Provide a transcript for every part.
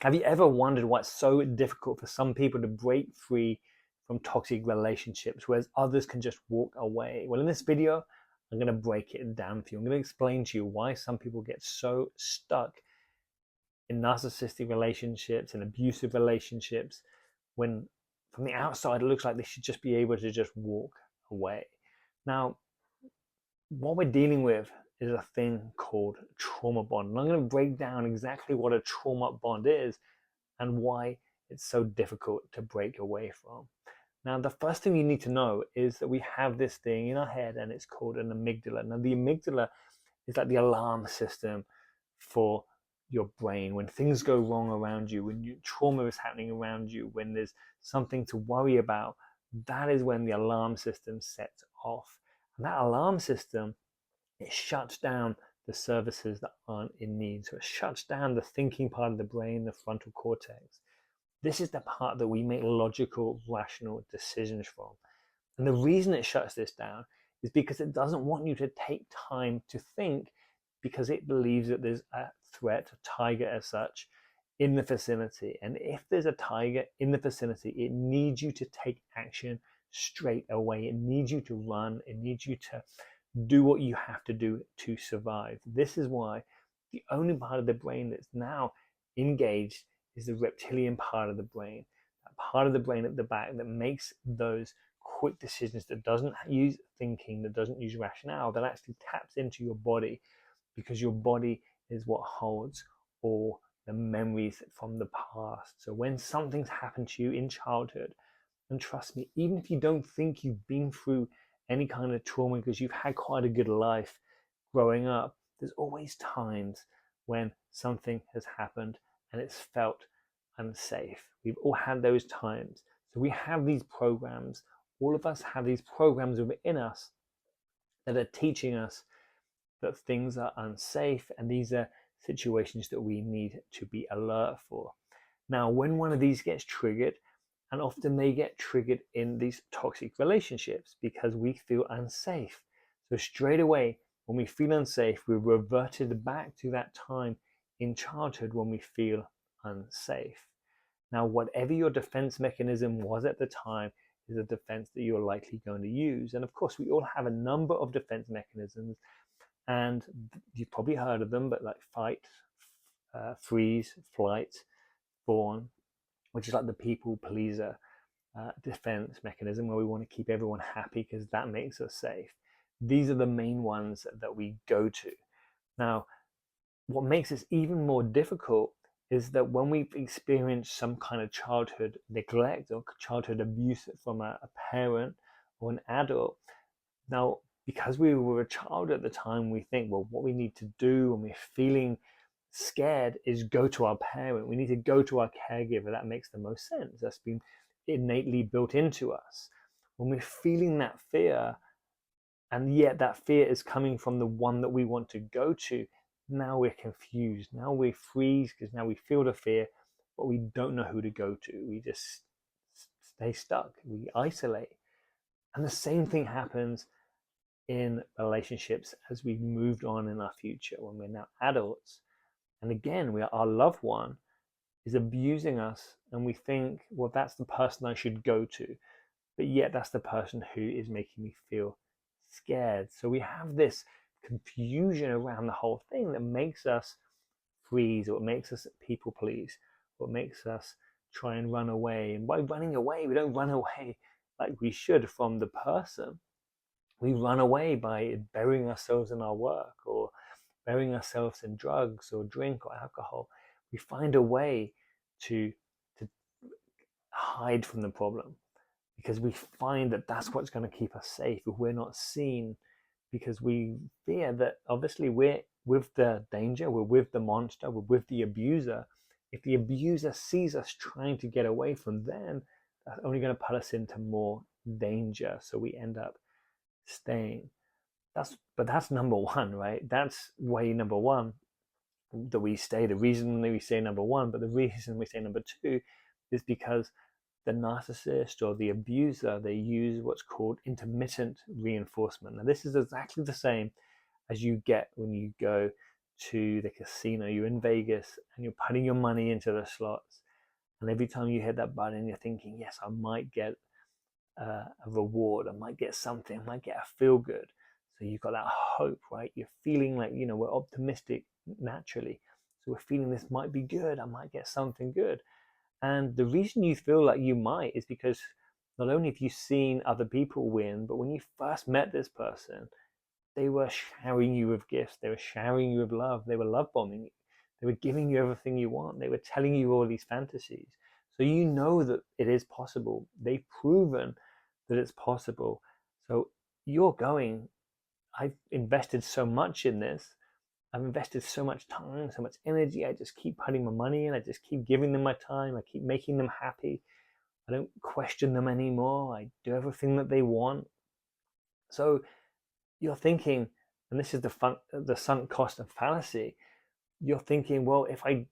Have you ever wondered why it's so difficult for some people to break free from toxic relationships, whereas others can just walk away? Well, in this video, I'm going to break it down for you. I'm going to explain to you why some people get so stuck in narcissistic relationships and abusive relationships when from the outside it looks like they should just be able to just walk away. Now, what we're dealing with is a thing called trauma bond. And I'm going to break down exactly what a trauma bond is and why it's so difficult to break away from. Now, the first thing you need to know is that we have this thing in our head and it's called an amygdala. Now, the amygdala is like the alarm system for your brain. When things go wrong around you, when trauma is happening around you, when there's something to worry about, that is when the alarm system sets off. And that alarm system, it shuts down the services that aren't in need. So it shuts down the thinking part of the brain, the frontal cortex. This is the part that we make logical, rational decisions from. And the reason it shuts this down is because it doesn't want you to take time to think, because it believes that there's a threat, a tiger as such, in the vicinity. And if there's a tiger in the vicinity, it needs you to take action straight away. It needs you to run. It needs you to do what you have to do to survive. This is why the only part of the brain that's now engaged is the reptilian part of the brain, that part of the brain at the back that makes those quick decisions, that doesn't use thinking, that doesn't use rationale, that actually taps into your body, because your body is what holds all the memories from the past. So when something's happened to you in childhood, and trust me, even if you don't think you've been through any kind of trauma because you've had quite a good life growing up, there's always times when something has happened and it's felt unsafe. We've all had those times. So we have these programs. All of us have these programs within us that are teaching us that things are unsafe, and these are situations that we need to be alert for. Now, when one of these gets triggered, and often they get triggered in these toxic relationships because we feel unsafe. So straight away, when we feel unsafe, we're reverted back to that time in childhood when we feel unsafe. Now, whatever your defense mechanism was at the time is a defense that you're likely going to use. And of course, we all have a number of defense mechanisms, and you've probably heard of them, but like fight, freeze, flight, fawn, which is like the people pleaser defense mechanism, where we want to keep everyone happy because that makes us safe. These are the main ones that we go to. Now, what makes this even more difficult is that when we've experienced some kind of childhood neglect or childhood abuse from a parent or an adult, now, because we were a child at the time, we think, well, what we need to do when we're feeling scared is go to our parent. We need to go to our caregiver. That makes the most sense. That's been innately built into us. When we're feeling that fear, and yet that fear is coming from the one that we want to go to, now we're confused. Now we freeze because now we feel the fear, but we don't know who to go to. We just stay stuck. We isolate. And the same thing happens in relationships as we've moved on in our future when we're now adults. And again, our loved one is abusing us, and we think, well, that's the person I should go to. But yet that's the person who is making me feel scared. So we have this confusion around the whole thing that makes us freeze, or it makes us people please, or it makes us try and run away. And by running away, we don't run away like we should from the person. We run away by burying ourselves in our work, or burying ourselves in drugs or drink or alcohol. We find a way to hide from the problem, because we find that that's what's going to keep us safe if we're not seen, because we fear that obviously we're with the danger, we're with the monster, we're with the abuser. If the abuser sees us trying to get away from them, that's only going to put us into more danger. So we end up staying. But that's number one, right? That's way number one, that we stay. The reason we say number one, but the reason we say number two is because the narcissist or the abuser, they use what's called intermittent reinforcement. Now, this is exactly the same as you get when you go to the casino, you're in Vegas and you're putting your money into the slots. And every time you hit that button, you're thinking, yes, I might get a reward, I might get something, I might get a feel good. So you've got that hope, right? You're feeling like, we're optimistic naturally. So we're feeling this might be good, I might get something good. And the reason you feel like you might is because not only have you seen other people win, but when you first met this person, they were showering you with gifts, they were showering you with love, they were love bombing you, they were giving you everything you want, they were telling you all these fantasies. So you know that it is possible. They've proven that it's possible. So you're going, I've invested so much in this. I've invested so much time, so much energy. I just keep putting my money in. I just keep giving them my time. I keep making them happy. I don't question them anymore. I do everything that they want. So you're thinking, and this is the sunk cost and fallacy. You're thinking, well, if I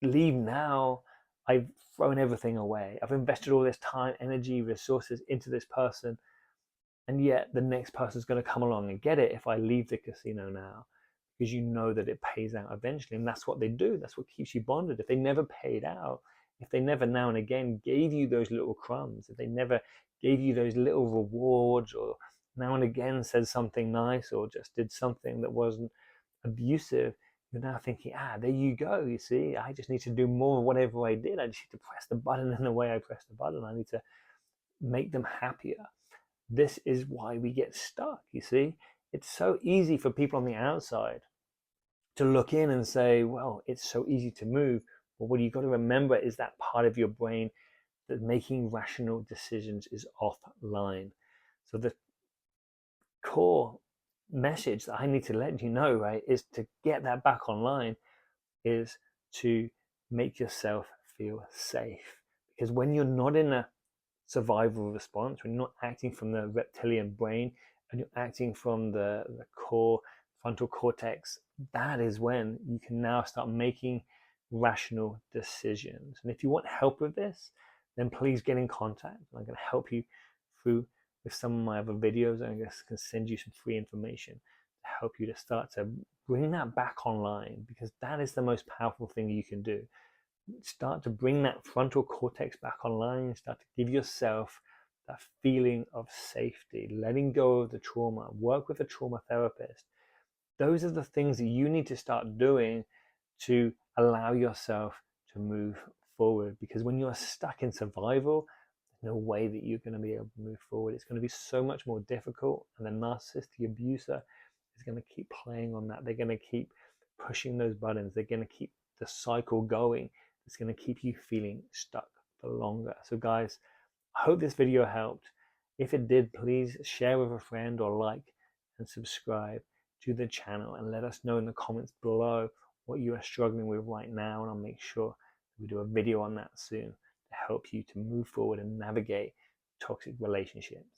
leave now, I've thrown everything away. I've invested all this time, energy, resources into this person, and yet the next person's going to come along and get it if I leave the casino now, because you know that it pays out eventually. And that's what they do. That's what keeps you bonded. If they never paid out, if they never now and again gave you those little crumbs, if they never gave you those little rewards, or now and again said something nice, or just did something that wasn't abusive, you're now thinking, there you go. You see, I just need to do more of whatever I did. I just need to press the button in the way I press the button. I need to make them happier. This is why we get stuck. You see, it's so easy for people on the outside to look in and say, well, it's so easy to move. But what you've got to remember is that part of your brain that making rational decisions is offline. So the core message that I need to let you know, right, is to get that back online, is to make yourself feel safe. Because when you're not in a survival response, when you're not acting from the reptilian brain and you're acting from the core frontal cortex, that is when you can now start making rational decisions. And if you want help with this, then please get in contact. I'm going to help you through with some of my other videos. I'm going to send you some free information to help you to start to bring that back online, because that is the most powerful thing you can do. Start to bring that frontal cortex back online, start to give yourself that feeling of safety, letting go of the trauma, work with a trauma therapist. Those are the things that you need to start doing to allow yourself to move forward. Because when you're stuck in survival, there's no way that you're going to be able to move forward. It's going to be so much more difficult, and the narcissist, the abuser, is going to keep playing on that. They're going to keep pushing those buttons. They're going to keep the cycle going. It's going to keep you feeling stuck for longer. So guys, I hope this video helped. If it did, please share with a friend, or like and subscribe to the channel, and let us know in the comments below what you are struggling with right now, and I'll make sure we do a video on that soon to help you to move forward and navigate toxic relationships.